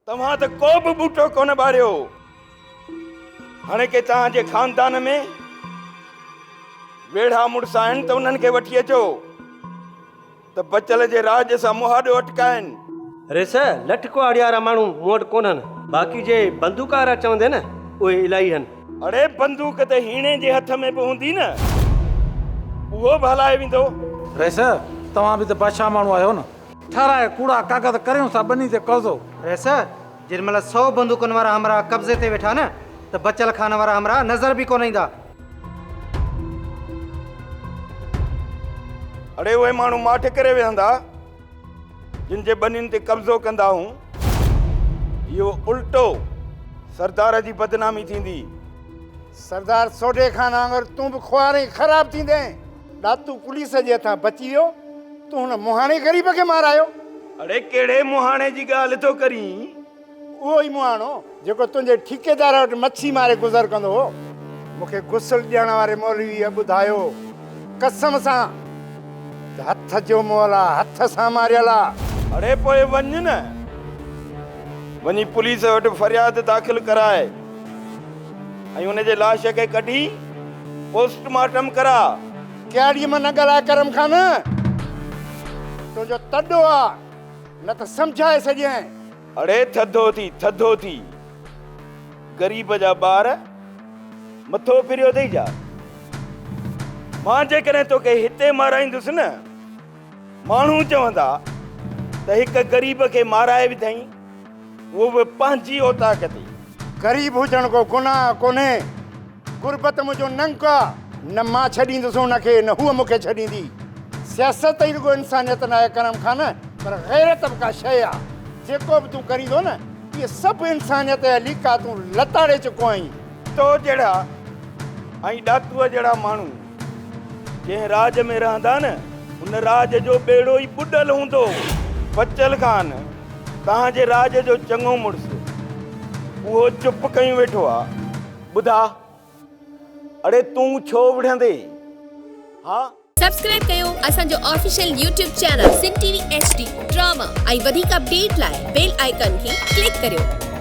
तव्हां त को बि बूटो कोन ॿारियो। हाणे के तव्हांजे खानदान में वेढ़ा मुड़ुस आहिनि त उन्हनि खे वठी अचो त बचल जे राज सां मुहाॾो अटकाइनि। अरे सर लठ कुआड़ी वारा माण्हू मूं वटि कोन्हनि, बाक़ी जे बंदूक वारा चवंदे न उहे इलाही आहिनि। अड़े बंदूक त हीणे जे हथ में बि हूंदी न, उहो बि हलाए वेंदो। अरे सर तव्हां बि त बादशाह माण्हू आहियो न, ठाराए कूड़ा कागज़ करियूं था बनी ते कब्ज़ो। अरे सर जेॾीमहिल 100 बंदूकनि वारा हमरा कब्ज़े ते वेठा न त बचल खान वारा हमरा नज़र बि कोन ईंदा। अड़े उहे माण्हू माठि करे वेहंदा जिन जे बनियुनि ते कब्ज़ो कंदा हूं। इहो उल्टो सरदार जी बदनामी थींदी। सरदार सोडे खान वांगुरु तूं बि खुआरे ख़राब थींदे। ॾातू पुलिस जे हथां बची वियो, तूं हुन मुहाणे ग़रीब खे मारायो। अड़े कहिड़े मुहाणे जी ॻाल्हि थो करीं? उहो ई मुहाणो जेको तुंहिंजे ठेकेदार वटि मच्छी मारे गुज़र कंदो हो। मूंखे गुसल ॾियण वारे मौलवीअ ॿुधायो कसम सां त हथ जो मोल आहे, हथ सां मारियल आहे। अड़े पोइ वञ न, वञी पुलिस वटि फरियाद दाख़िल कराए ऐं हुनजे लाश खे कढी पोस्टमार्टम करा। कहिड़ी में न ॻाल्हाए करम खान, तुंहिंजो तॾो आहे न त सम्झाए सॼे। अड़े थधो थी ग़रीब जा ॿार मथो फिरियो अथई जा। मां जेकॾहिं तोखे हिते माराईंदुसि न, माण्हू चवंदा त हिक ग़रीब खे माराए विधई, उहो बि पंहिंजी औताक ते। ग़रीब हुजण को गुनाह कोन्हे, गुरबत मुंहिंजो नंक आहे। न मां छॾींदुसि हुनखे न हूअ मूंखे छॾींदी। सियासत ई रुगो इंसानियत न आहे करम खान, पर गैरत बि का शइ आहे। जेको बि तूं करींदो न, इहे सभु इंसानियत जा लीका तूं लताड़े चुको आहीं। तो जहिड़ा ऐं ॾातूअ जहिड़ा माण्हू जंहिं राज में रहंदा न, उन राज जो ॿेड़ो ई ॿुॾल हूंदो। बचल खान तव्हांजे राज जो चङो मुड़ुसु, उहो चुप कयूं वेठो आहे। ॿुधा, अड़े तूं छो विढ़ंदे? हा सब्सक्राइब कयो असांजो official YouTube channel Sindh TV HD drama ऐं वधीक अपडेट लाइ बेल आइकन खे क्लिक करियो।